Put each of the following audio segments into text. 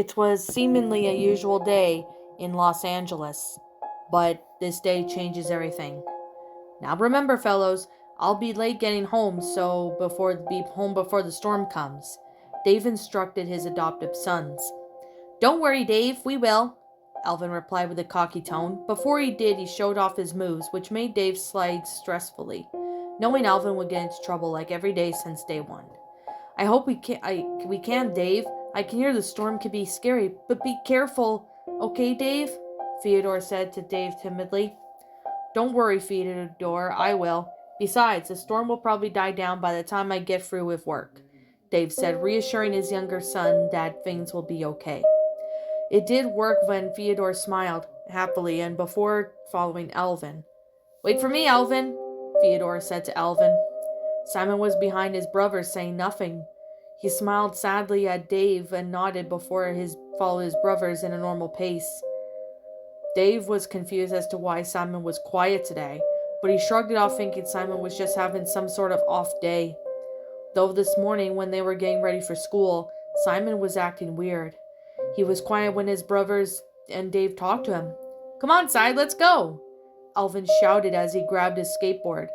It was seemingly a usual day in Los Angeles, but this day changes everything. Now remember, fellows, I'll be late getting home, so be home before the storm comes. Dave instructed his adoptive sons. Don't worry, Dave, we will, Alvin replied with a cocky tone. Before he did, he showed off his moves, which made Dave slide stressfully, knowing Alvin would get into trouble like every day since day one. I hope we can, Dave. I can hear the storm could be scary, but be careful. Okay, Dave? Theodore said to Dave timidly. Don't worry, Theodore, I will. Besides, the storm will probably die down by the time I get through with work, Dave said, reassuring his younger son that things will be okay. It did work when Theodore smiled happily and before following Alvin. Wait for me, Alvin, Theodore said to Alvin. Simon was behind his brother, saying nothing. He smiled sadly at Dave and nodded before followed his brothers in a normal pace. Dave was confused as to why Simon was quiet today, but he shrugged it off thinking Simon was just having some sort of off day. Though this morning when they were getting ready for school, Simon was acting weird. He was quiet when his brothers and Dave talked to him. Come on, Cy, let's go, Alvin shouted as he grabbed his skateboard.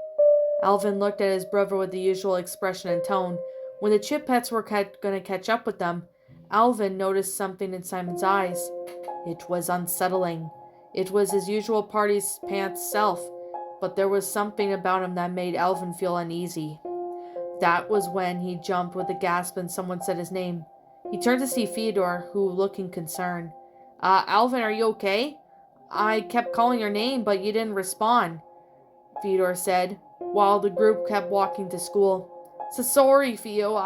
Alvin looked at his brother with the usual expression and tone. When the Chip Pets were going to catch up with them, Alvin noticed something in Simon's eyes. It was unsettling. It was his usual party pants self, but there was something about him that made Alvin feel uneasy. That was when he jumped with a gasp and someone said his name. He turned to see Theodore, who looking concerned. Alvin, are you okay? I kept calling your name, but you didn't respond, Theodore said, while the group kept walking to school. So sorry, Theo,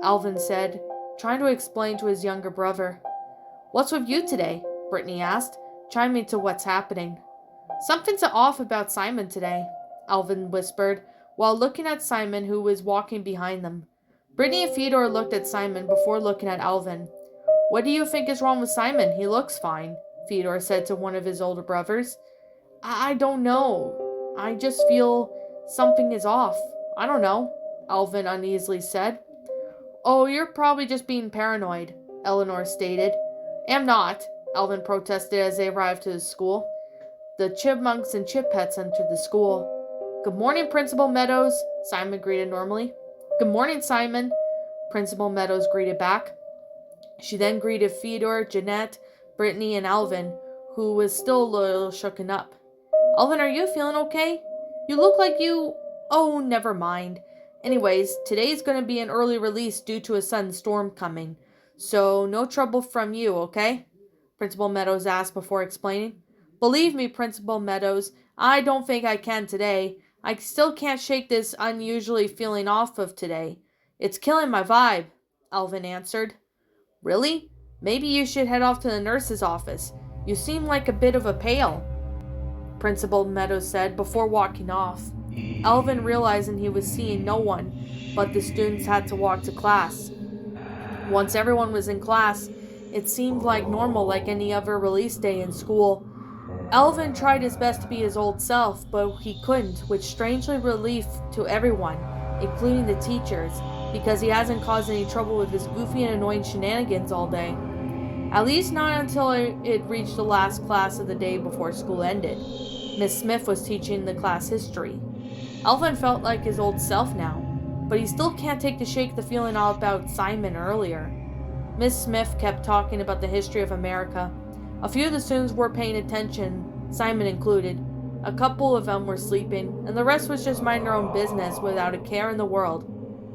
Alvin said, trying to explain to his younger brother. What's with you today? Brittany asked, chiming to what's happening. Something's off about Simon today, Alvin whispered, while looking at Simon, who was walking behind them. Brittany and Theodore looked at Simon before looking at Alvin. What do you think is wrong with Simon? He looks fine, Theodore said to one of his older brothers. I don't know. I just feel something is off. I don't know, Alvin uneasily said. Oh, you're probably just being paranoid, Eleanor stated. Am not, Alvin protested as they arrived to the school. The Chipmunks and Chip Pets entered the school. Good morning, Principal Meadows, Simon greeted normally. Good morning, Simon, Principal Meadows greeted back. She then greeted Theodore, Jeanette, Brittany, and Alvin, who was still a little shooken up. Alvin, are you feeling okay? You look like you... Oh, never mind. Anyways, today's going to be an early release due to a sudden storm coming, so no trouble from you, okay? Principal Meadows asked before explaining. Believe me, Principal Meadows, I don't think I can today. I still can't shake this unusually feeling off of today. It's killing my vibe, Alvin answered. Really? Maybe you should head off to the nurse's office. You seem like a bit of a pail, Principal Meadows said before walking off. Alvin, realizing he was seeing no one, but the students had to walk to class. Once everyone was in class, it seemed like normal, like any other release day in school. Alvin tried his best to be his old self, but he couldn't, which strangely relief to everyone, including the teachers, because he hasn't caused any trouble with his goofy and annoying shenanigans all day. At least not until it reached the last class of the day before school ended. Miss Smith was teaching the class history. Alvin felt like his old self now, but he still can't take to shake the feeling all about Simon earlier. Miss Smith kept talking about the history of America. A few of the students were paying attention, Simon included. A couple of them were sleeping, and the rest was just minding their own business without a care in the world.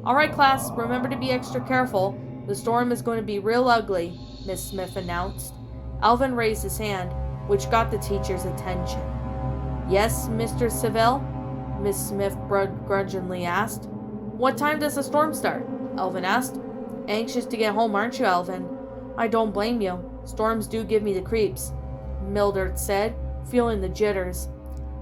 Alright, class, remember to be extra careful. The storm is going to be real ugly, Miss Smith announced. Alvin raised his hand, which got the teacher's attention. Yes, Mr. Savell? Miss Smith grudgingly asked. What time does the storm start? Alvin asked. Anxious to get home, aren't you, Alvin? I don't blame you. Storms do give me the creeps, Mildred said, feeling the jitters.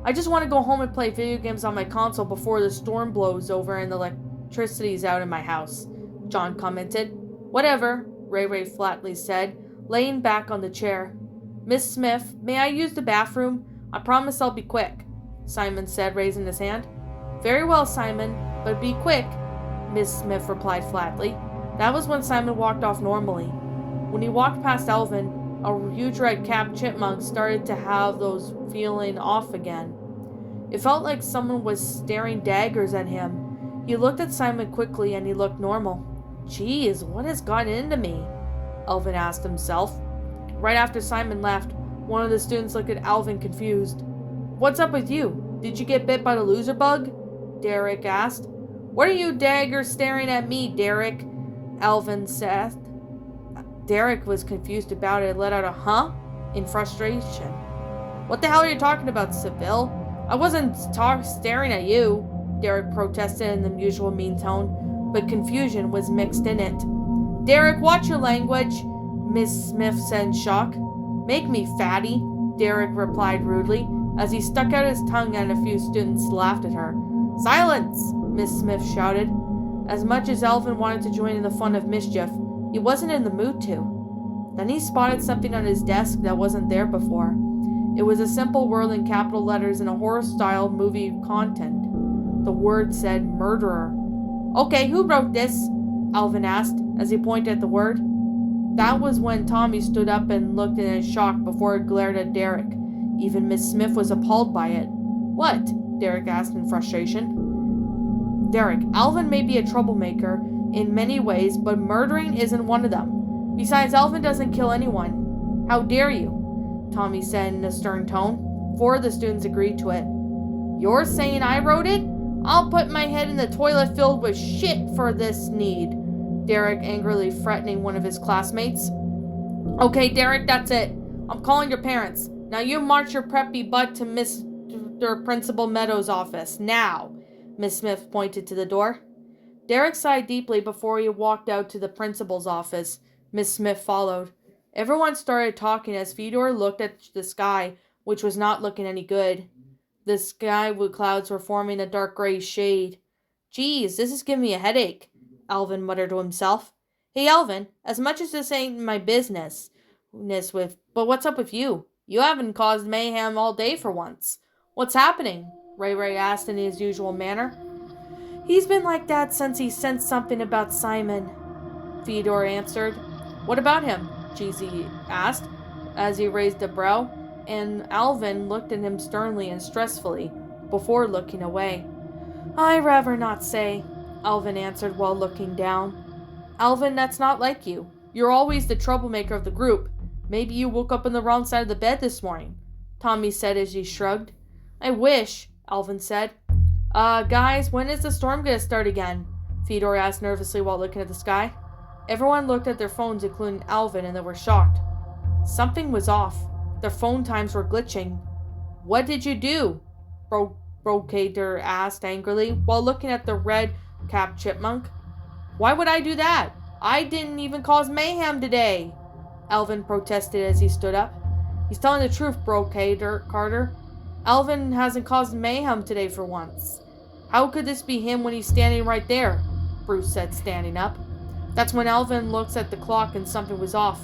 I just want to go home and play video games on my console before the storm blows over and the electricity's out in my house, John commented. Whatever, Ray Ray flatly said, laying back on the chair. Miss Smith, may I use the bathroom? I promise I'll be quick, Simon said, raising his hand. Very well, Simon, but be quick, Miss Smith replied flatly. That was when Simon walked off normally. When he walked past Alvin, a huge red-capped chipmunk started to have those feeling off again. It felt like someone was staring daggers at him. He looked at Simon quickly and he looked normal. Geez, what has gotten into me? Alvin asked himself. Right after Simon left, one of the students looked at Alvin confused. What's up with you? Did you get bit by the loser bug? Derek asked. What are you daggers staring at me, Derek? Alvin said. Derek was confused about it and let out a huh in frustration. What the hell are you talking about, Seville? I wasn't staring at you, Derek protested in the usual mean tone, but confusion was mixed in it. Derek, watch your language, Miss Smith said in shock. Make me, fatty, Derek replied rudely, as he stuck out his tongue and a few students laughed at her. Silence, Miss Smith shouted. As much as Alvin wanted to join in the fun of mischief, he wasn't in the mood to. Then he spotted something on his desk that wasn't there before. It was a simple word in capital letters in a horror-style movie content. The word said murderer. Okay, who wrote this? Alvin asked as he pointed at the word. That was when Tommy stood up and looked in shock before it glared at Derek. Even Miss Smith was appalled by it. What? Derek asked in frustration. Derek, Alvin may be a troublemaker in many ways, but murdering isn't one of them. Besides, Alvin doesn't kill anyone. How dare you? Tommy said in a stern tone. 4 of the students agreed to it. You're saying I wrote it? I'll put my head in the toilet filled with shit for this need, Derek angrily threatening one of his classmates. Okay, Derek, that's it. I'm calling your parents. Now you march your preppy butt to Mr. Principal Meadows' office. Now, Miss Smith pointed to the door. Derek sighed deeply before he walked out to the principal's office. Miss Smith followed. Everyone started talking as Fedor looked at the sky, which was not looking any good. The sky with clouds were forming a dark gray shade. Geez, this is giving me a headache, Alvin muttered to himself. Hey, Alvin, as much as this ain't my business, but what's up with you? You haven't caused mayhem all day for once. What's happening? Ray asked in his usual manner. He's been like that since he sensed something about Simon, Fedor answered. What about him? Cheesy asked as he raised a brow, and Alvin looked at him sternly and stressfully before looking away. I'd rather not say, Alvin answered while looking down. Alvin, that's not like you. You're always the troublemaker of the group. Maybe you woke up on the wrong side of the bed this morning, Tommy said as he shrugged. I wish, Alvin said. Guys, when is the storm going to start again? Fedor asked nervously while looking at the sky. Everyone looked at their phones, including Alvin, and they were shocked. Something was off. Their phone times were glitching. What did you do? Brocader asked angrily while looking at the red-capped chipmunk. Why would I do that? I didn't even cause mayhem today, Alvin protested as he stood up. He's telling the truth, Brocader, Carter. Alvin hasn't caused mayhem today for once. How could this be him when he's standing right there? Bruce said, standing up. That's when Alvin looks at the clock and something was off.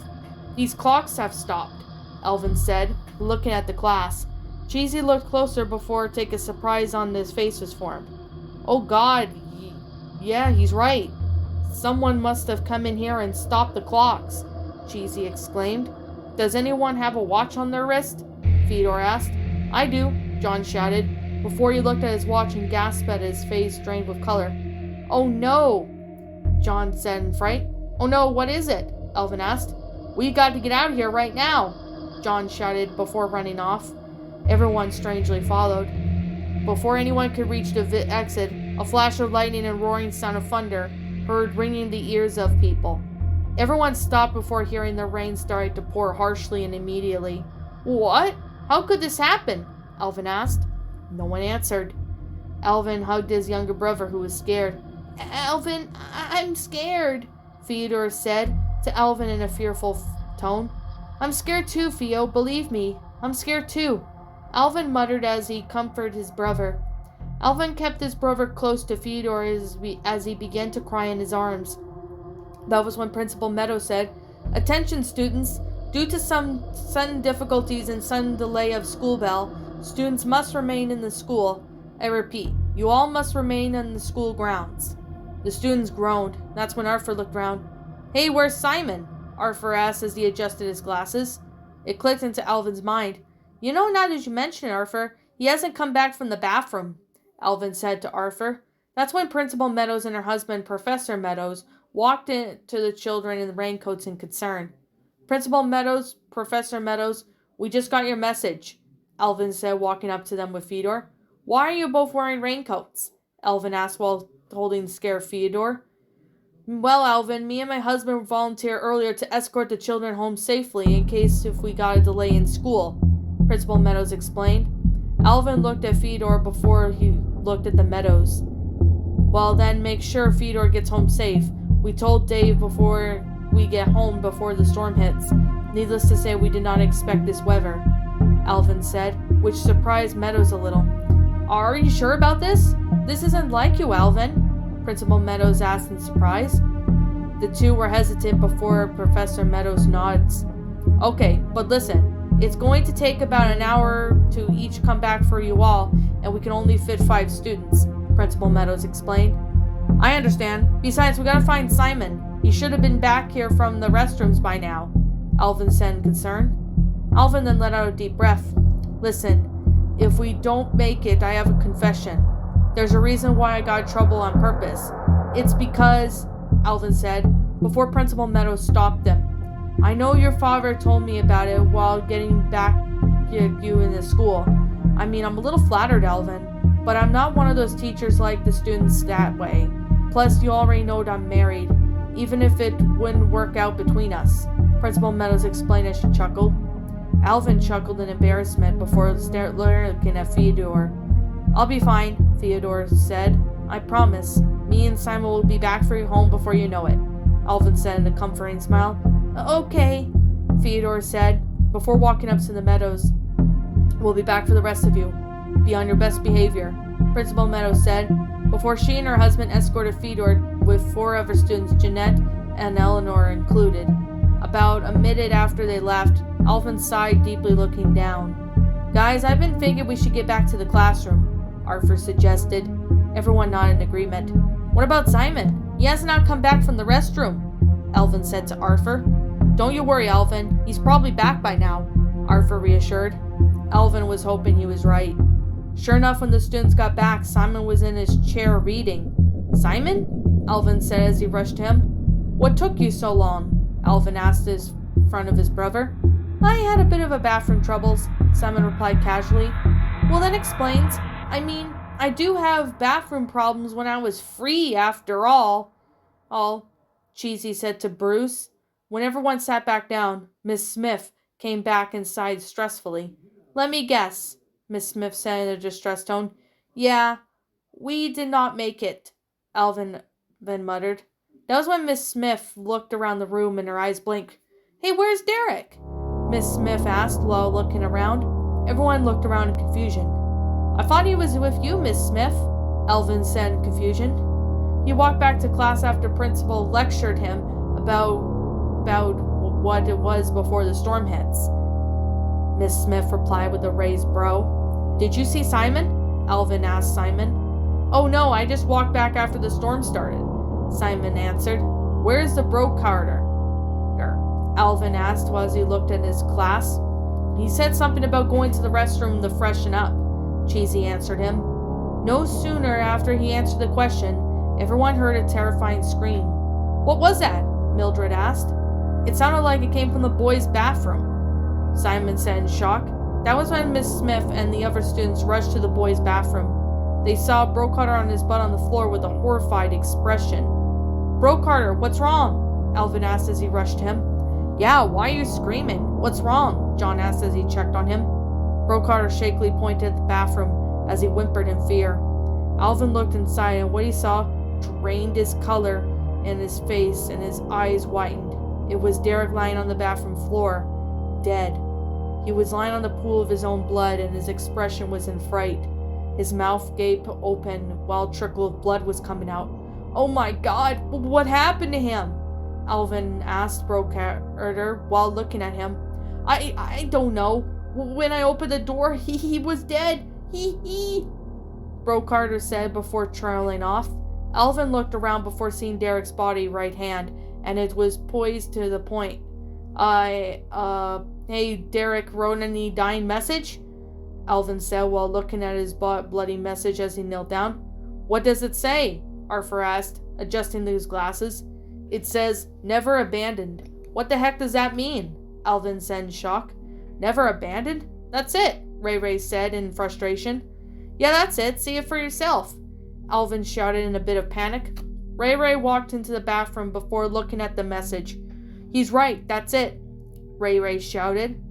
These clocks have stopped, Alvin said, looking at the class. Cheesy looked closer before taking a surprise on his face was formed. Oh God, yeah, he's right. Someone must have come in here and stopped the clocks, Cheesy exclaimed. Does anyone have a watch on their wrist? Fedor asked. I do, John shouted, before he looked at his watch and gasped at his face drained with color. Oh no, John said in fright. Oh no, what is it? Alvin asked. We got to get out of here right now, John shouted before running off. Everyone strangely followed. Before anyone could reach the exit, a flash of lightning and roaring sound of thunder heard ringing the ears of people. Everyone stopped before hearing the rain started to pour harshly and immediately. What? How could this happen? Alvin asked. No one answered. Alvin hugged his younger brother, who was scared. Alvin, I'm scared, Fedor said to Alvin in a fearful tone. I'm scared too, Theo, believe me. I'm scared too, Alvin muttered as he comforted his brother. Alvin kept his brother close to Fedor as he began to cry in his arms. That was when Principal Meadows said, Attention, students. Due to some sudden difficulties and sudden delay of school bell, students must remain in the school. I repeat, you all must remain in the school grounds. The students groaned. That's when Arthur looked round. Hey, where's Simon? Arthur asked as he adjusted his glasses. It clicked into Alvin's mind. You know, now that you mention it, Arthur, he hasn't come back from the bathroom, Alvin said to Arthur. That's when Principal Meadows and her husband, Professor Meadows, walked in to the children in raincoats in concern. Principal Meadows, Professor Meadows, we just got your message, Alvin said, walking up to them with Theodore. Why are you both wearing raincoats? Alvin asked while holding the scared Theodore. Well, Alvin, me and my husband volunteered earlier to escort the children home safely in case if we got a delay in school, Principal Meadows explained. Alvin looked at Theodore before he looked at the Meadows. Well, then make sure Theodore gets home safe. We told Dave before we get home before the storm hits. Needless to say, we did not expect this weather, Alvin said, which surprised Meadows a little. Are you sure about this? This isn't like you, Alvin, Principal Meadows asked in surprise. The two were hesitant before Professor Meadows nods. Okay, but listen, it's going to take about an hour to each come back for you all, and we can only fit 5 students, Principal Meadows explained. I understand. Besides, we gotta find Simon. He should have been back here from the restrooms by now, Alvin said in concern. Alvin then let out a deep breath. Listen, if we don't make it, I have a confession. There's a reason why I got in trouble on purpose. It's because, Alvin said, before Principal Meadows stopped them. I know your father told me about it while getting back at you in the school. I mean, I'm a little flattered, Alvin, but I'm not one of those teachers like the students that way. Plus, you already know that I'm married, even if it wouldn't work out between us, Principal Meadows explained as she chuckled. Alvin chuckled in embarrassment before looking at Theodore. I'll be fine, Theodore said. I promise. Me and Simon will be back for you home before you know it, Alvin said in a comforting smile. Okay, Theodore said, before walking up to the Meadows. We'll be back for the rest of you. Be on your best behavior, Principal Meadows said, before she and her husband escorted Theodore with 4 other students, Jeanette and Eleanor included. About a minute after they left, Alvin sighed deeply, looking down. Guys, I've been thinking we should get back to the classroom, Arthur suggested. Everyone nodded in agreement. What about Simon? He has not come back from the restroom, Alvin said to Arthur. Don't you worry, Alvin. He's probably back by now, Arthur reassured. Alvin was hoping he was right. Sure enough, when the students got back, Simon was in his chair reading. Simon? Alvin said as he rushed to him. What took you so long? Alvin asked in front of his brother. I had a bit of a bathroom troubles, Simon replied casually. Well, that explains. I mean, I do have bathroom problems when I was free after all. Cheesy said to Bruce. When everyone sat back down, Miss Smith came back and sighed stressfully. Let me guess, Miss Smith said in a distressed tone. Yeah, we did not make it, Alvin then muttered. That was when Miss Smith looked around the room and her eyes blinked. Hey, where's Derek? Miss Smith asked while looking around. Everyone looked around in confusion. I thought he was with you, Miss Smith, Alvin said in confusion. He walked back to class after Principal lectured him about what it was before the storm hits. Miss Smith replied with a raised brow. Did you see Simon? Alvin asked Simon. Oh no, I just walked back after the storm started, Simon answered. Where's the brocarder? Alvin asked while he looked at his class. He said something about going to the restroom to freshen up, Cheesy answered him. No sooner after he answered the question, everyone heard a terrifying scream. What was that? Mildred asked. It sounded like it came from the boys' bathroom, Simon said in shock. That was when Miss Smith and the other students rushed to the boys' bathroom. They saw Brocarter on his butt on the floor with a horrified expression. Brocarter, what's wrong? Alvin asked as he rushed to him. Yeah, why are you screaming? What's wrong? John asked as he checked on him. Brocarter shakily pointed at the bathroom as he whimpered in fear. Alvin looked inside and what he saw drained his color in his face and his eyes widened. It was Derek lying on the bathroom floor, dead. He was lying on the pool of his own blood and his expression was in fright. His mouth gaped open while a trickle of blood was coming out. Oh my God, what happened to him? Alvin asked Brocarter while looking at him. I don't know. When I opened the door, he was dead. He. Brocarter said before trailing off. Alvin looked around before seeing Derek's body right hand, and it was poised to the point. Hey, Derek, wrote any dying message? Alvin said while looking at his bloody message as he knelt down. What does it say? Arthur asked, adjusting his glasses. It says, never abandoned. What the heck does that mean? Alvin said in shock. Never abandoned? That's it, Ray said in frustration. Yeah, that's it. See it for yourself. Alvin shouted in a bit of panic. Ray walked into the bathroom before looking at the message. He's right, that's it, Ray shouted.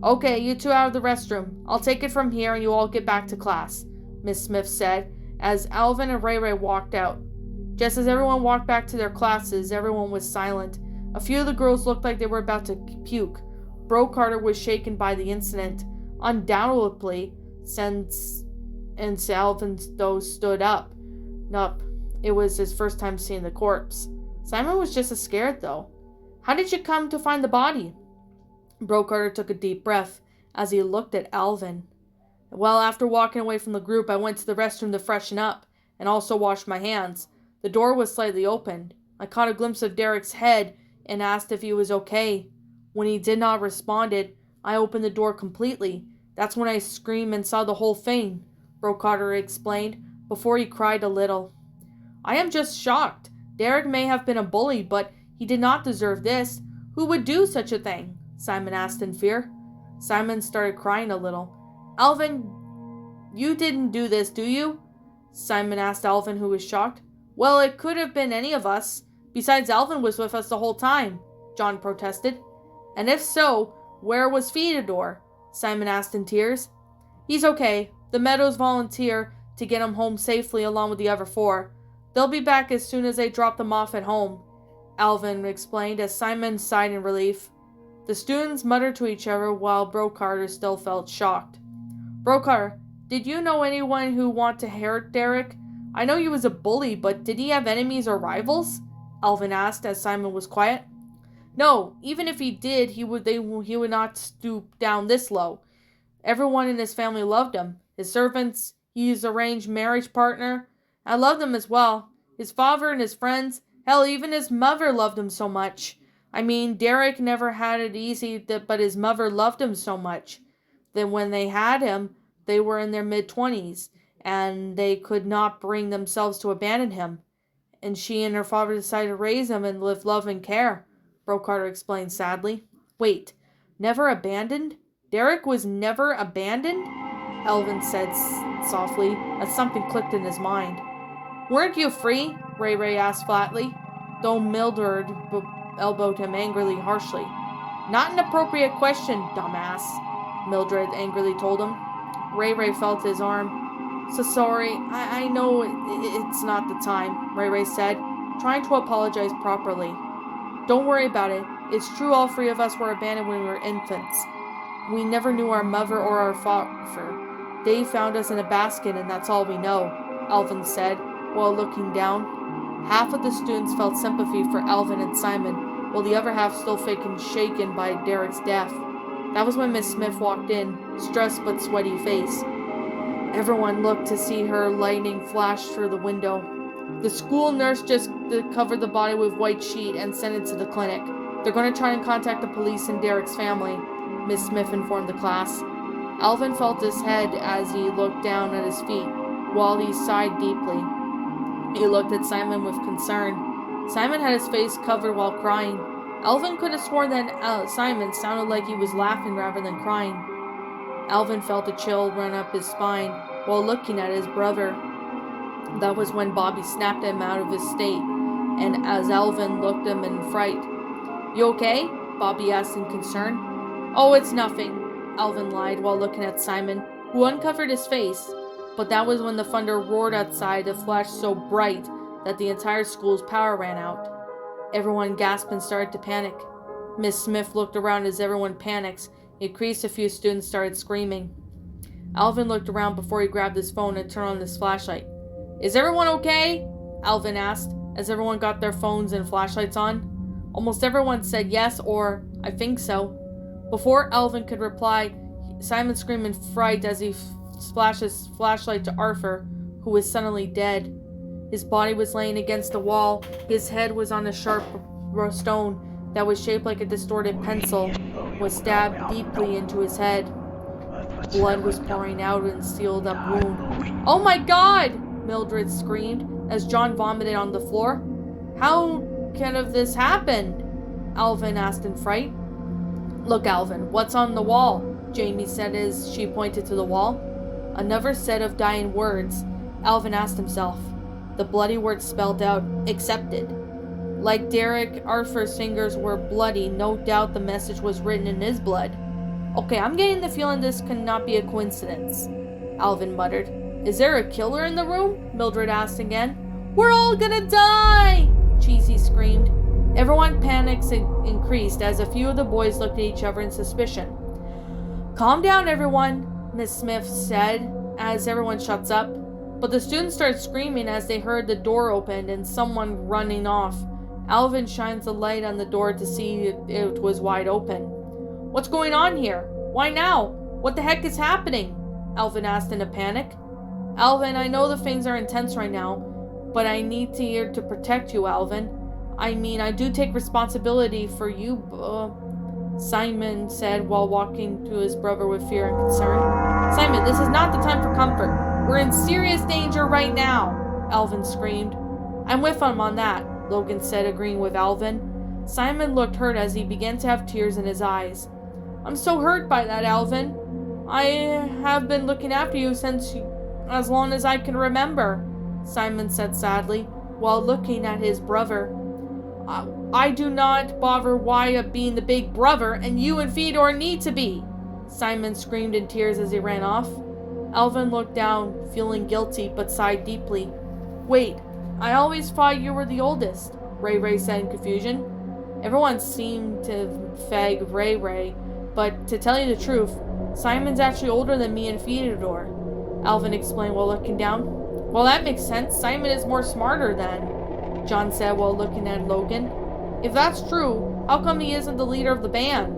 Okay, you two out of the restroom. I'll take it from here and you all get back to class, Miss Smith said, as Alvin and Ray walked out. Just as everyone walked back to their classes, everyone was silent. A few of the girls looked like they were about to puke. Bro Carter was shaken by the incident, undoubtedly, since Alvin, though, stood up. It was his first time seeing the corpse. Simon was just as scared, though. How did you come to find the body? Bro Carter took a deep breath as he looked at Alvin. Well, after walking away from the group, I went to the restroom to freshen up and also wash my hands. The door was slightly opened. I caught a glimpse of Derek's head and asked if he was okay. When he did not respond, I opened the door completely. That's when I screamed and saw the whole thing, Bro Carter explained, before he cried a little. I am just shocked. Derek may have been a bully, but he did not deserve this. Who would do such a thing? Simon asked in fear. Simon started crying a little. Alvin, you didn't do this, do you? Simon asked Alvin, who was shocked. Well, it could have been any of us. Besides, Alvin was with us the whole time, John protested. And if so, where was Theodore? Simon asked in tears. He's okay. The Meadows volunteer to get him home safely along with the other 4. They'll be back as soon as they drop them off at home, Alvin explained as Simon sighed in relief. The students muttered to each other while Bro Carter still felt shocked. Bro Carter, did you know anyone who wanted to hurt Derek? I know he was a bully, but did he have enemies or rivals? Alvin asked as Simon was quiet. No, even if he did, he would not stoop down this low. Everyone in his family loved him. His servants, his arranged marriage partner. I loved him as well. His father and his friends. Hell, even his mother loved him so much. I mean, Derek never had it easy, but his mother loved him so much. Then when they had him, they were in their mid-20s, and they could not bring themselves to abandon him. And she and her father decided to raise him and live love and care, Bro Carter explained sadly. Wait, never abandoned? Derek was never abandoned? Alvin said softly, as something clicked in his mind. Weren't you free? Ray asked flatly, though Mildred elbowed him angrily, harshly. Not an appropriate question, dumbass, Mildred angrily told him. Ray felt his arm. So sorry, I know it's not the time, Ray said, trying to apologize properly. Don't worry about it. It's true all 3 of us were abandoned when we were infants. We never knew our mother or our father. They found us in a basket and that's all we know, Alvin said, while looking down. Half of the students felt sympathy for Alvin and Simon, while the other half still felt shaken by Derek's death. That was when Miss Smith walked in, stressed but sweaty face. Everyone looked to see her lightning flash through the window. The school nurse just covered the body with white sheet and sent it to the clinic. They're going to try and contact the police and Derek's family, Miss Smith informed the class. Alvin felt his head as he looked down at his feet, while he sighed deeply. He looked at Simon with concern. Simon had his face covered while crying. Alvin could have sworn that Simon sounded like he was laughing rather than crying. Alvin felt a chill run up his spine while looking at his brother. That was when Bobby snapped him out of his state, and as Alvin looked at him in fright. You okay? Bobby asked in concern. Oh, it's nothing, Alvin lied while looking at Simon, who uncovered his face. But that was when the thunder roared outside and flashed so bright that the entire school's power ran out. Everyone gasped and started to panic. Miss Smith looked around as everyone panics. Increased, a few students started screaming. Alvin looked around before he grabbed his phone and turned on his flashlight. Is everyone okay? Alvin asked, as everyone got their phones and flashlights on. Almost everyone said yes or, I think so. Before Alvin could reply, Simon screamed in fright as he splashed his flashlight to Arthur, who was suddenly dead. His body was laying against the wall, his head was on a sharp stone, that was shaped like a distorted pencil was stabbed deeply into his head. Blood was pouring out in a sealed up wound. "Oh my God!" Mildred screamed as John vomited on the floor. "How can this happen?" Alvin asked in fright. "Look, Alvin, what's on the wall?" Jamie said as she pointed to the wall. Another set of dying words. Alvin asked himself. The bloody words spelled out, "accepted." Like Derek Arthur's fingers were bloody, no doubt the message was written in his blood. "Okay, I'm getting the feeling this cannot be a coincidence," Alvin muttered. "Is there a killer in the room?" Mildred asked again. "We're all gonna die!" Cheesy screamed. Everyone's panics increased as a few of the boys looked at each other in suspicion. "Calm down, everyone," Miss Smith said as everyone shuts up. But the students started screaming as they heard the door opened and someone running off. Alvin shines a light on the door to see it was wide open. "What's going on here? Why now? What the heck is happening?" Alvin asked in a panic. "Alvin, I know the things are intense right now, but I need to here to protect you, Alvin. I mean, I do take responsibility for you, Simon said while walking to his brother with fear and concern. "Simon, this is not the time for comfort. We're in serious danger right now," Alvin screamed. "I'm with him on that," Logan said, agreeing with Alvin. Simon looked hurt as he began to have tears in his eyes. "I'm so hurt by that, Alvin. I have been looking after you since as long as I can remember," Simon said sadly, while looking at his brother. I do not bother why of being the big brother, and you and Theodore need to be," Simon screamed in tears as he ran off. Alvin looked down, feeling guilty, but sighed deeply. "Wait, I always thought you were the oldest," Ray said in confusion. Everyone seemed to fag Ray, but to tell you the truth, Simon's actually older than me and Theodore, Alvin explained while looking down. "Well, that makes sense. Simon is more smarter then," John said while looking at Logan. "If that's true, how come he isn't the leader of the band?"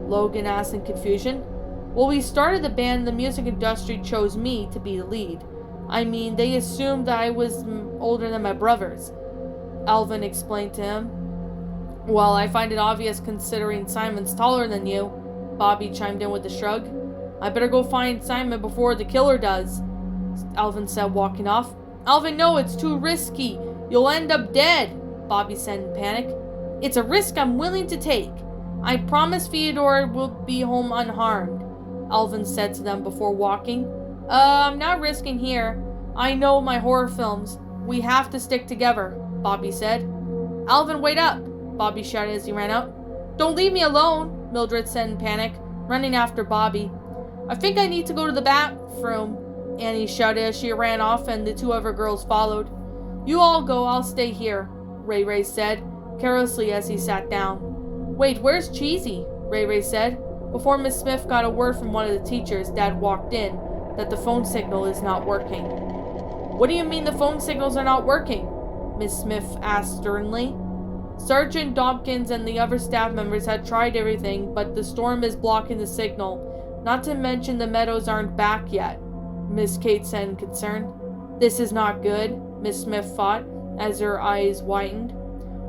Logan asked in confusion. "Well, we started the band and the music industry chose me to be the lead. I mean, they assumed that I was older than my brothers," Alvin explained to him. "Well, I find it obvious considering Simon's taller than you," Bobby chimed in with a shrug. "I better go find Simon before the killer does," Alvin said, walking off. "Alvin, no, it's too risky. You'll end up dead," Bobby said in panic. "It's a risk I'm willing to take. I promise Theodore will be home unharmed," Alvin said to them before walking. I'm not risking here. I know my horror films. We have to stick together," Bobby said. "Alvin, wait up," Bobby shouted as he ran out. "Don't leave me alone," Mildred said in panic, running after Bobby. "I think I need to go to the bathroom," Annie shouted as she ran off and the two other girls followed. "You all go, I'll stay here," Ray said, carelessly as he sat down. "Wait, where's Cheesy?" Ray said. Before Miss Smith got a word from one of the teachers, Dad walked in, that the phone signal is not working. "What do you mean the phone signals are not working?" Miss Smith asked sternly. "Sergeant Dawkins and the other staff members had tried everything, but the storm is blocking the signal. Not to mention the meadows aren't back yet," Miss Kate said in concern. "This is not good," Miss Smith thought, as her eyes widened.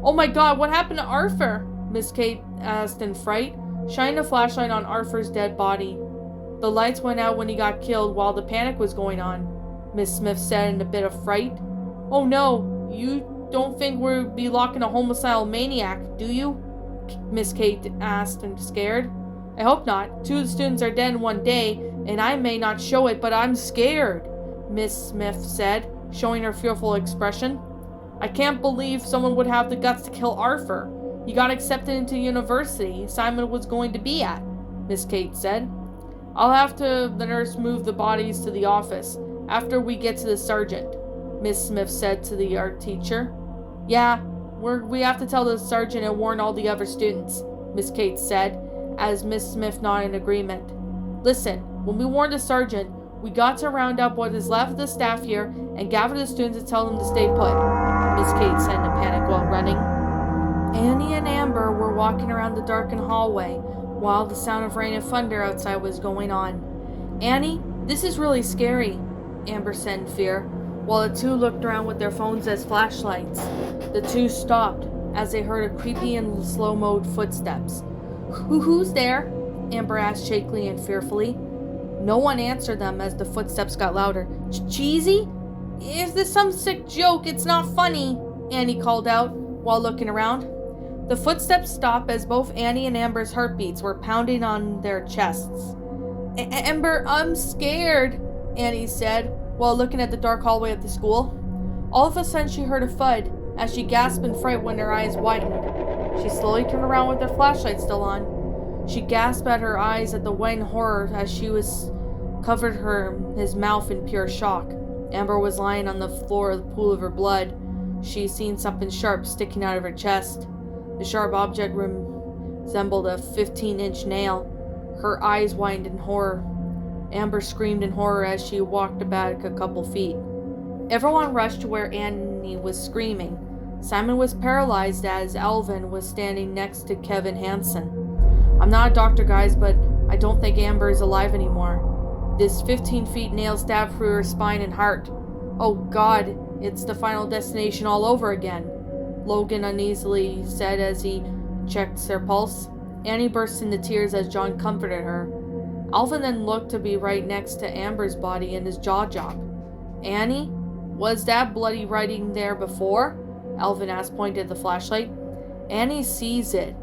"Oh my God, what happened to Arthur?" Miss Kate asked in fright, shining a flashlight on Arthur's dead body. "The lights went out when he got killed while the panic was going on," Miss Smith said in a bit of fright. "Oh no, you don't think we'll be locking a homicidal maniac, do you?" Miss Kate asked and scared. "I hope not. 2 of the students are dead in one day, and I may not show it, but I'm scared," Miss Smith said, showing her fearful expression. "I can't believe someone would have the guts to kill Arthur. He got accepted into university Simon was going to be at," Miss Kate said. "I'll have the nurse move the bodies to the office after we get to the sergeant," Miss Smith said to the art teacher. "Yeah, we have to tell the sergeant and warn all the other students," Miss Kate said, as Miss Smith nodded in agreement. "Listen, when we warn the sergeant, we got to round up what is left of the staff here and gather the students and tell them to stay put," Miss Kate said in a panic while running. Annie and Amber were walking around the darkened hallway while the sound of rain and thunder outside was going on. "Annie, this is really scary," Amber said in fear, while the two looked around with their phones as flashlights. The two stopped as they heard a creepy and slow-mo footsteps. Who's there? Amber asked shakily and fearfully. No one answered them as the footsteps got louder. Cheesy? If this is some sick joke, it's not funny, Annie called out while looking around. The footsteps stopped as both Annie and Amber's heartbeats were pounding on their chests. Amber, I'm scared, Annie said while looking at the dark hallway of the school. All of a sudden she heard a thud as she gasped in fright when her eyes widened. She slowly turned around with her flashlight still on. She gasped at her eyes at the white horror as she was covered his mouth in pure shock. Amber was lying on the floor of the pool of her blood. She seen something sharp sticking out of her chest. The sharp object resembled a 15-inch nail. Her eyes widened in horror. Amber screamed in horror as she walked back a couple feet. Everyone rushed to where Annie was screaming. Simon was paralyzed as Alvin was standing next to Kevin Hansen. I'm not a doctor, guys, but I don't think Amber is alive anymore. This 15-feet nail stabbed through her spine and heart. Oh God, it's the final destination all over again, Logan uneasily said as he checked her pulse. Annie burst into tears as John comforted her. Alvin then looked to be right next to Amber's body and his jaw dropped. Annie? Was that bloody writing there before? Alvin asked, pointing at the flashlight. Annie sees it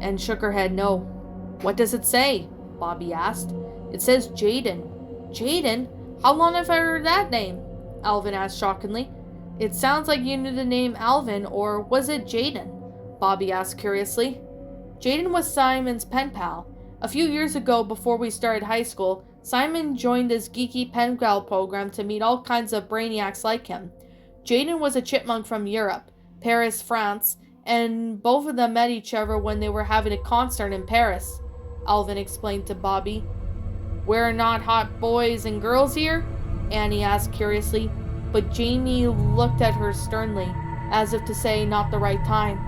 and shook her head no. What does it say? Bobby asked. It says Jaden. Jaden? How long have I heard that name? Alvin asked shockingly. It sounds like you knew the name Alvin, or was it Jaden? Bobby asked curiously. Jaden was Simon's pen pal. A few years ago, before we started high school, Simon joined this geeky pen pal program to meet all kinds of brainiacs like him. Jaden was a chipmunk from Europe, Paris, France, and both of them met each other when they were having a concert in Paris, Alvin explained to Bobby. We're not hot boys and girls here? Annie asked curiously, but Jamie looked at her sternly, as if to say not the right time.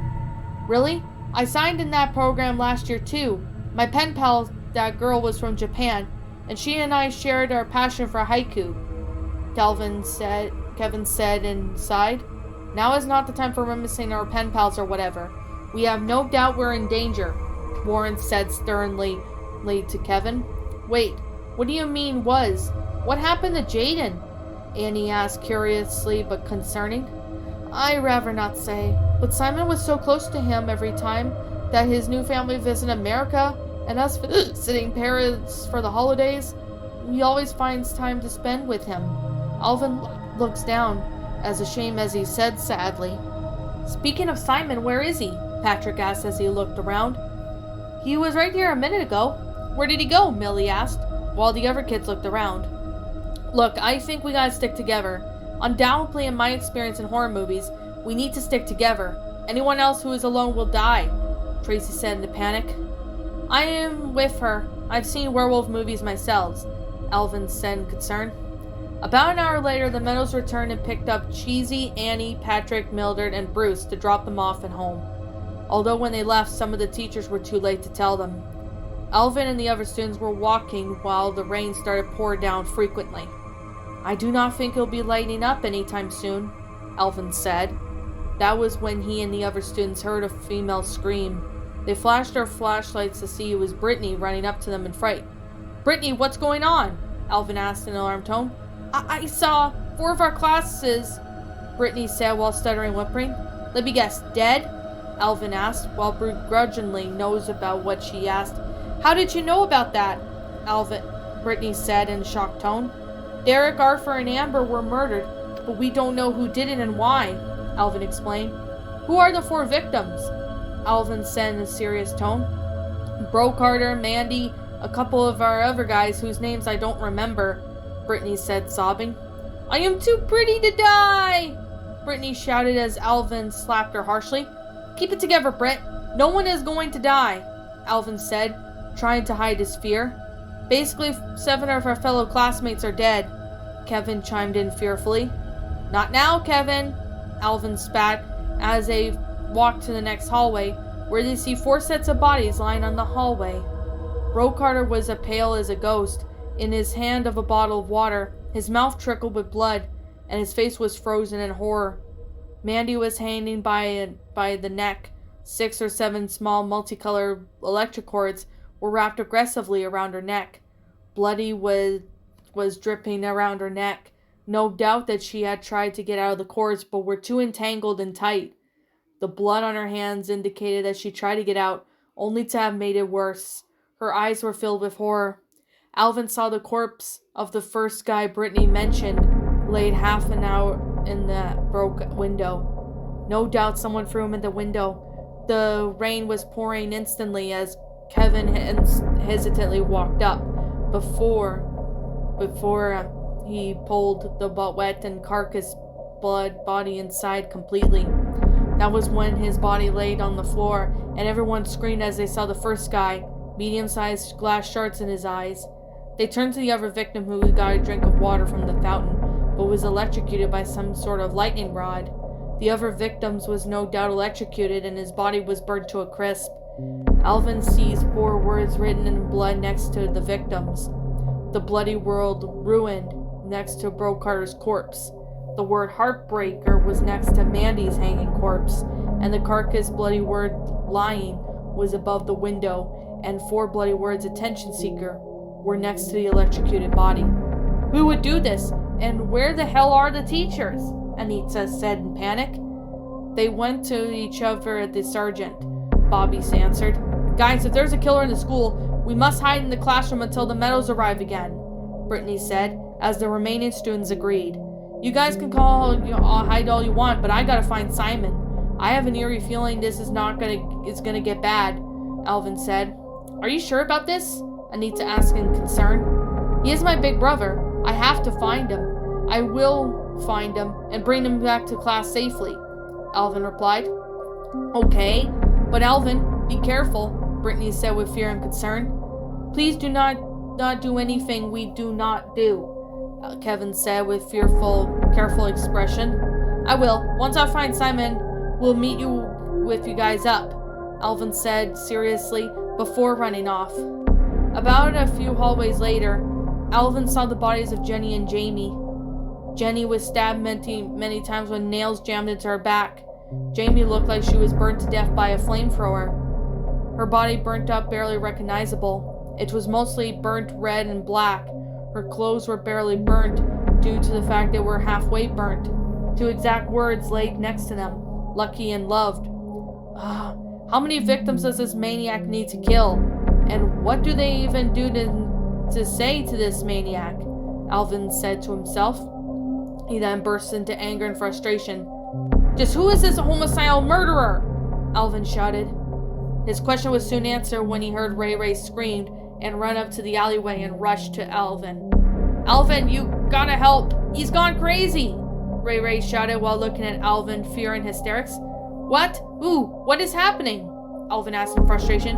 Really? I signed in that program last year too. My pen pal, that girl, was from Japan, and she and I shared our passion for haiku, Kevin said and sighed. Now is not the time for reminiscing our pen pals or whatever. We have no doubt we're in danger, Warren said sternly to Kevin. Wait, what do you mean was? What happened to Jaden? Annie asked curiously but concerning. I'd rather not say, but Simon was so close to him every time that his new family visited America and us visiting Paris for the holidays. He always finds time to spend with him. Alvin looks down, as ashamed as he said sadly. Speaking of Simon, where is he? Patrick asked as he looked around. He was right here a minute ago. Where did he go? Millie asked, while the other kids looked around. Look, I think we gotta stick together. Undoubtedly, in my experience in horror movies, we need to stick together. Anyone else who is alone will die, Tracy said in a panic. I am with her. I've seen werewolf movies myself, Alvin said in concern. About an hour later, the Meadows returned and picked up Cheesy, Annie, Patrick, Mildred, and Bruce to drop them off at home. Although when they left, some of the teachers were too late to tell them. Alvin and the other students were walking while the rain started pouring down frequently. I do not think it'll be lightening up anytime soon, Alvin said. That was when he and the other students heard a female scream. They flashed their flashlights to see it was Brittany running up to them in fright. Brittany, what's going on? Alvin asked in an alarmed tone. I saw 4 of our classes, Brittany said while stuttering whimpering. Let me guess, dead? Alvin asked, while begrudgingly knows about what she asked. How did you know about that? Brittany said in a shocked tone. Derek, Arthur, and Amber were murdered, but we don't know who did it and why, Alvin explained. Who are the 4 victims? Alvin said in a serious tone. Bro Carter, Mandy, a couple of our other guys whose names I don't remember, Brittany said, sobbing. I am too pretty to die! Brittany shouted as Alvin slapped her harshly. Keep it together, Britt. No one is going to die, Alvin said, trying to hide his fear. Basically, 7 of our fellow classmates are dead, Kevin chimed in fearfully. Not now, Kevin, Alvin spat as they walked to the next hallway, where they see 4 sets of bodies lying on the hallway. Bro Carter was as pale as a ghost, in his hand of a bottle of water. His mouth trickled with blood, and his face was frozen in horror. Mandy was hanging by the neck. 6 or 7 small multicolored electric cords were wrapped aggressively around her neck. Bloody was dripping around her neck. No doubt that she had tried to get out of the cords, but were too entangled and tight. The blood on her hands indicated that she tried to get out, only to have made it worse. Her eyes were filled with horror. Alvin saw the corpse of the first guy Brittany mentioned, laid half an hour in the broke window. No doubt someone threw him in the window. The rain was pouring instantly as Kevin hesitantly walked up. Before he pulled the wet and carcass body inside completely. That was when his body laid on the floor, and everyone screamed as they saw the first guy, medium-sized glass shards in his eyes. They turned to the other victim, who got a drink of water from the fountain, but was electrocuted by some sort of lightning rod. The other victim was no doubt electrocuted, and his body was burned to a crisp. Alvin sees 4 words written in blood next to the victims. The bloody world ruined next to Bro Carter's corpse. The word heartbreaker was next to Mandy's hanging corpse, and the carcass bloody word lying was above the window, and 4 bloody words attention seeker were next to the electrocuted body. Who would do this? And where the hell are the teachers? Anita said in panic. They went to each other at the sergeant, Bobby answered. Guys, if there's a killer in the school, we must hide in the classroom until the Meadows arrive again, Brittany said, as the remaining students agreed. You guys can hide all you want, but I gotta find Simon. I have an eerie feeling this is gonna get bad, Alvin said. Are you sure about this? Anita asked in concern. He is my big brother. I have to find him. I will find him and bring him back to class safely, Alvin replied. Okay, but Alvin, be careful, Brittany said with fear and concern. Please do not do anything we do not do, Kevin said with careful expression. I will. Once I find Simon, we'll meet you guys up, Alvin said seriously before running off. About a few hallways later, Alvin saw the bodies of Jenny and Jamie. Jenny was stabbed many times with nails jammed into her back. Jamie looked like she was burned to death by a flamethrower. Her body burnt up barely recognizable. It was mostly burnt red and black. Her clothes were barely burnt due to the fact they were halfway burnt. 2 exact words laid next to them, lucky and loved. How many victims does this maniac need to kill? And what do they even do to say to this maniac? Alvin said to himself. He then burst into anger and frustration. Just who is this homicidal murderer? Alvin shouted. His question was soon answered when he heard Ray scream and run up to the alleyway and rushed to Alvin. Alvin, you gotta help! He's gone crazy! Ray shouted while looking at Alvin, fear and hysterics. What? Ooh, what is happening? Alvin asked in frustration.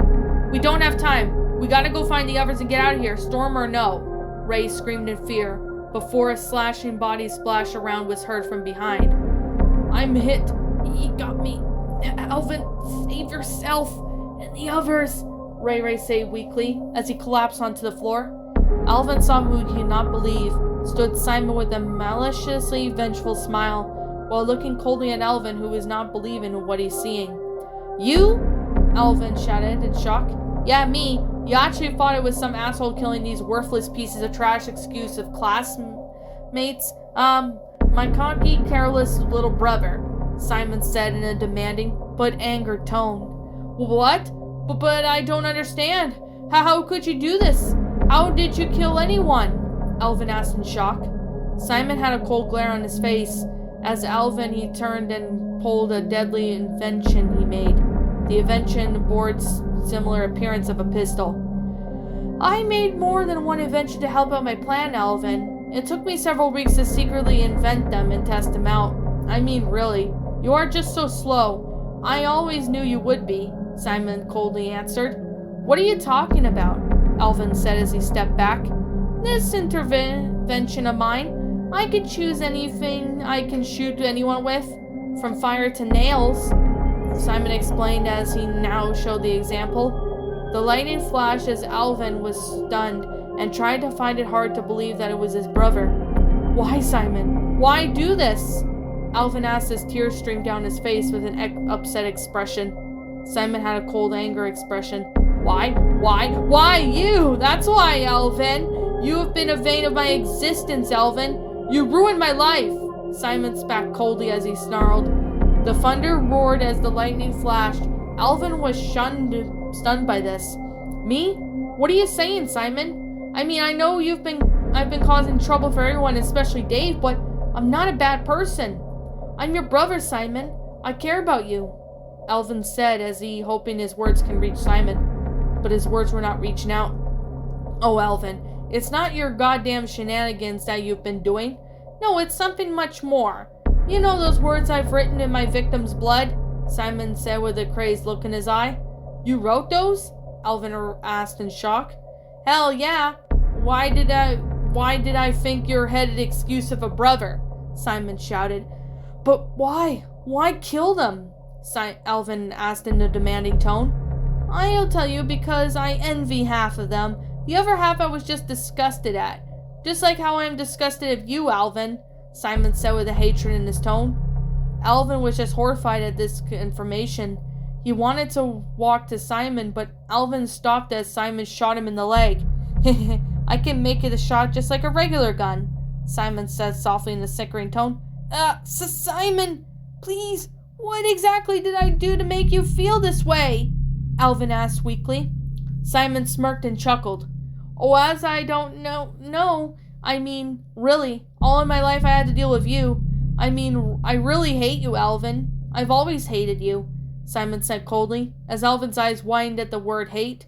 We don't have time. We gotta go find the others and get out of here, storm or no. Ray screamed in fear, before a slashing body splash around was heard from behind. I'm hit. He got me. Alvin, save yourself and the others, Ray said weakly as he collapsed onto the floor. Alvin saw who he did not believe, stood Simon with a maliciously vengeful smile, while looking coldly at Alvin, who was not believing in what he's seeing. You? Alvin shouted in shock. Yeah, me. You actually thought it was some asshole killing these worthless pieces of trash excuse of classmates? My cocky, careless little brother, Simon said in a demanding but angered tone. What? But I don't understand. How could you do this? How did you kill anyone? Alvin asked in shock. Simon had a cold glare on his face. As Alvin, he turned and pulled a deadly invention he made. The invention bore similar appearance of a pistol. I made more than one invention to help out my plan, Alvin. It took me several weeks to secretly invent them and test them out. I mean, really, you are just so slow. I always knew you would be, Simon coldly answered. What are you talking about? Alvin said as he stepped back. This intervention of mine, I could choose anything I can shoot anyone with, from fire to nails, Simon explained as he now showed the example. The lightning flashed as Alvin was stunned and tried to find it hard to believe that it was his brother. Why, Simon? Why do this? Alvin asked as tears streamed down his face with an upset expression. Simon had a cold anger expression. Why you? That's why, Alvin. You have been a vein of my existence, Alvin. You ruined my life. Simon spat coldly as he snarled. The thunder roared as the lightning flashed. Alvin was stunned by this. Me? What are you saying, Simon? I mean, I know I've been causing trouble for everyone, especially Dave, but I'm not a bad person. I'm your brother, Simon. I care about you, Alvin said as he hoping his words can reach Simon. But his words were not reaching out. Oh, Alvin, it's not your goddamn shenanigans that you've been doing. No, it's something much more. You know those words I've written in my victim's blood? Simon said with a crazed look in his eye. You wrote those? Alvin asked in shock. Hell yeah. Why did I think your headed excuse of a brother? Simon shouted. But why? Why kill them? Alvin asked in a demanding tone. I'll tell you, because I envy half of them. The other half I was just disgusted at. Just like how I am disgusted at you, Alvin, Simon said with a hatred in his tone. Alvin was just horrified at this information. He wanted to walk to Simon, but Alvin stopped as Simon shot him in the leg. I can make it a shot just like a regular gun, Simon said softly in a snickering tone. Simon, please, what exactly did I do to make you feel this way? Alvin asked weakly. Simon smirked and chuckled. Oh, as I don't know. No, I mean, really, all of my life I had to deal with you. I mean, I really hate you, Alvin. I've always hated you, Simon said coldly, as Alvin's eyes widened at the word hate.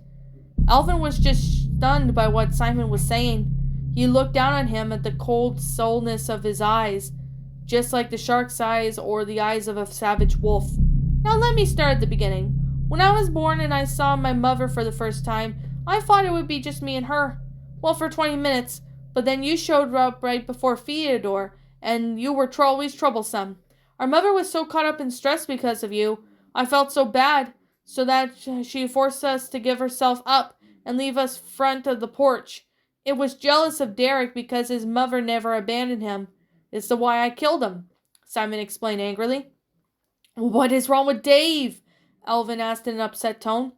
Alvin was just stunned by what Simon was saying. He looked down on him at the cold soulness of his eyes, just like the shark's eyes or the eyes of a savage wolf. Now let me start at the beginning. When I was born and I saw my mother for the first time, I thought it would be just me and her. Well, for 20 minutes, but then you showed up right before Theodore, and you were always troublesome. Our mother was so caught up in stress because of you. I felt so bad, so that she forced us to give herself up and leave us front of the porch. It was jealous of Derek because his mother never abandoned him. It's the why I killed him, Simon explained angrily. What is wrong with Dave? Alvin asked in an upset tone.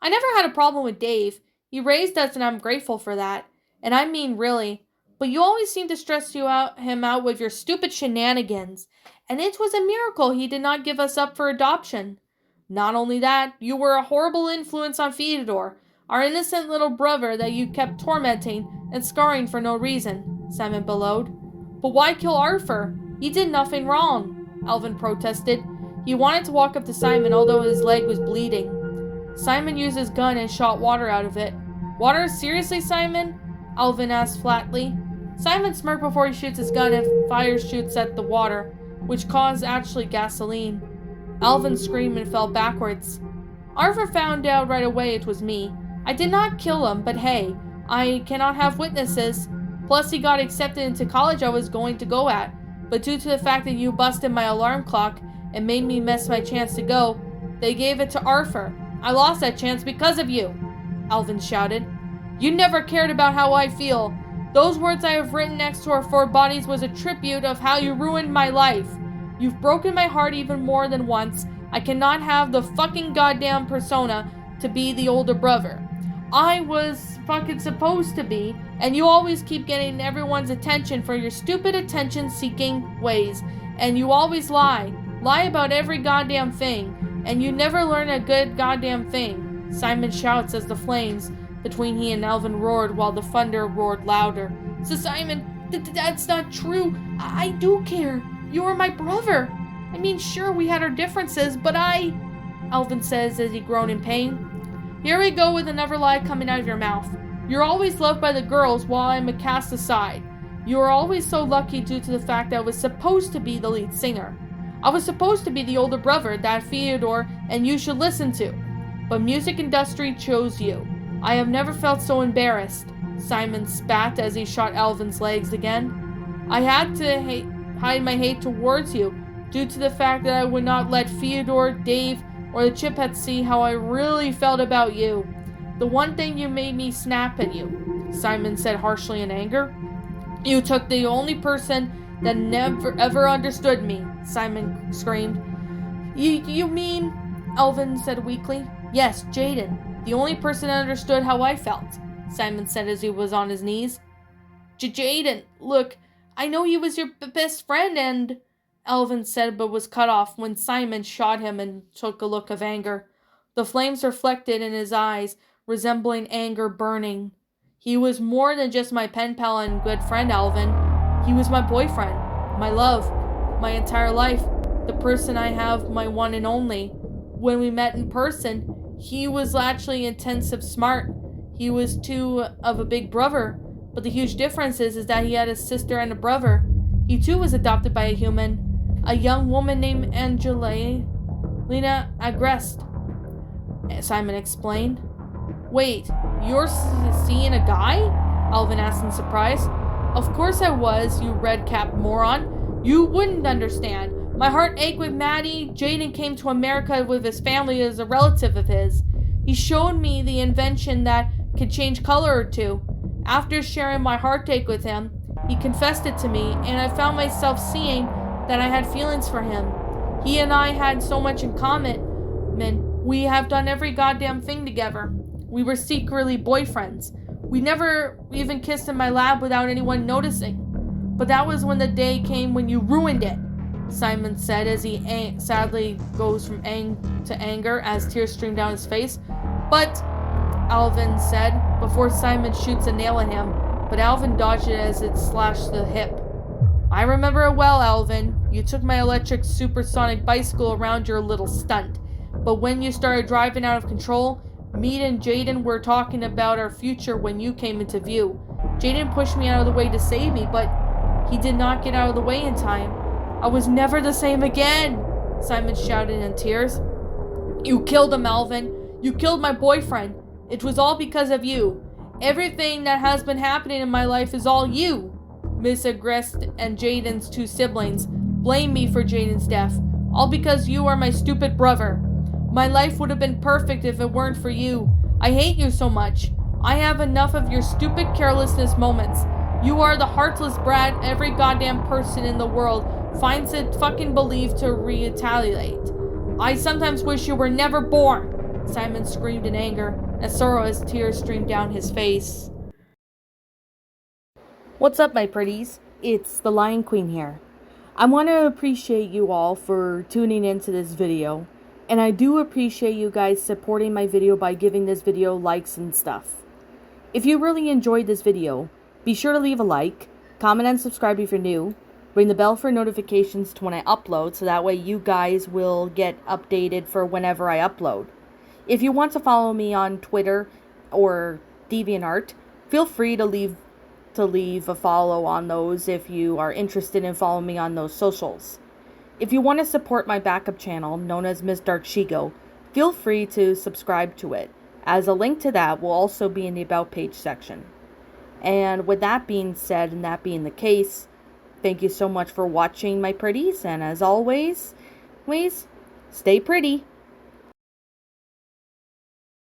I never had a problem with Dave. He raised us and I'm grateful for that. And I mean really. But you always seem to stress him out with your stupid shenanigans. And it was a miracle he did not give us up for adoption. Not only that, you were a horrible influence on Theodore, our innocent little brother that you kept tormenting and scarring for no reason, Simon bellowed. But why kill Arthur? He did nothing wrong, Alvin protested. He wanted to walk up to Simon, although his leg was bleeding. Simon used his gun and shot water out of it. Water? Seriously, Simon? Alvin asked flatly. Simon smirked before he shoots his gun and fires shoots at the water, which caused actually gasoline. Alvin screamed and fell backwards. Arthur found out right away it was me. I did not kill him, but hey, I cannot have witnesses. Plus, he got accepted into college I was going to go at. But due to the fact that you busted my alarm clock and made me miss my chance to go, they gave it to Arthur. I lost that chance because of you, Alvin shouted. You never cared about how I feel. Those words I have written next to our four bodies was a tribute of how you ruined my life. You've broken my heart even more than once. I cannot have the fucking goddamn persona to be the older brother. I was fucking supposed to be, and you always keep getting everyone's attention for your stupid attention-seeking ways, and you always lie. Lie about every goddamn thing, and you never learn a good goddamn thing. Simon shouts as the flames between he and Alvin roared while the thunder roared louder. So Simon, that's not true. I do care. You are my brother. I mean, sure, we had our differences, but Alvin says as he groaned in pain. Here we go with another lie coming out of your mouth. You're always loved by the girls while I'm a cast aside. You are always so lucky due to the fact that I was supposed to be the lead singer. I was supposed to be the older brother that Theodore and you should listen to. But music industry chose you. I have never felt so embarrassed. Simon spat as he shot Alvin's legs again. I had to hide my hate towards you due to the fact that I would not let Theodore, Dave, or the Chipheads see how I really felt about you. The one thing you made me snap at you, Simon said harshly in anger. You took the only person that never ever understood me, Simon screamed. You mean, Alvin said weakly. Yes, Jaden, the only person that understood how I felt, Simon said as he was on his knees. Jaden, look, I know he was your best friend and... Alvin said, but was cut off when Simon shot him and took a look of anger. The flames reflected in his eyes, resembling anger burning. He was more than just my pen pal and good friend, Alvin. He was my boyfriend, my love, my entire life, the person I have, my one and only. When we met in person, he was actually intensive smart. He was too of a big brother, but the huge difference is that he had a sister and a brother. He too was adopted by a human, a young woman named Angelina Agrest, Simon explained. Wait, you're seeing a guy? Alvin asked in surprise. Of course I was, you red-capped moron. You wouldn't understand. My heart ached with Maddie. Jaden came to America with his family as a relative of his. He showed me the invention that could change color or two. After sharing my heartache with him, he confessed it to me, and I found myself seeing that I had feelings for him. He and I had so much in common. We have done every goddamn thing together. We were secretly boyfriends. We never even kissed in my lab without anyone noticing. But that was when the day came when you ruined it, Simon said as he sadly goes from to anger as tears stream down his face. But, Alvin said, before Simon shoots a nail at him, but Alvin dodged it as it slashed the hip. I remember it well, Alvin. You took my electric supersonic bicycle around your little stunt. But when you started driving out of control, me and Jaden were talking about our future when you came into view. Jaden pushed me out of the way to save me, but he did not get out of the way in time. I was never the same again, Simon shouted in tears. You killed him, Alvin. You killed my boyfriend. It was all because of you. Everything that has been happening in my life is all you. Miss Agrest and Jaden's two siblings blame me for Jaden's death, all because you are my stupid brother. My life would have been perfect if it weren't for you. I hate you so much. I have enough of your stupid carelessness moments. You are the heartless brat every goddamn person in the world finds it fucking believed to retaliate. I sometimes wish you were never born, Simon screamed in anger as sorrow as tears streamed down his face. What's up, my pretties? It's the Lion Queen here. I want to appreciate you all for tuning into this video. And I do appreciate you guys supporting my video by giving this video likes and stuff. If you really enjoyed this video, be sure to leave a like, comment and subscribe if you're new, ring the bell for notifications to when I upload so that way you guys will get updated for whenever I upload. If you want to follow me on Twitter or DeviantArt, feel free to leave a follow on those if you are interested in following me on those socials. If you want to support my backup channel, known as Miss Dark Shigo, feel free to subscribe to it, as a link to that will also be in the About page section. And with that being said, and that being the case, thank you so much for watching, my pretties, and as always, please, stay pretty.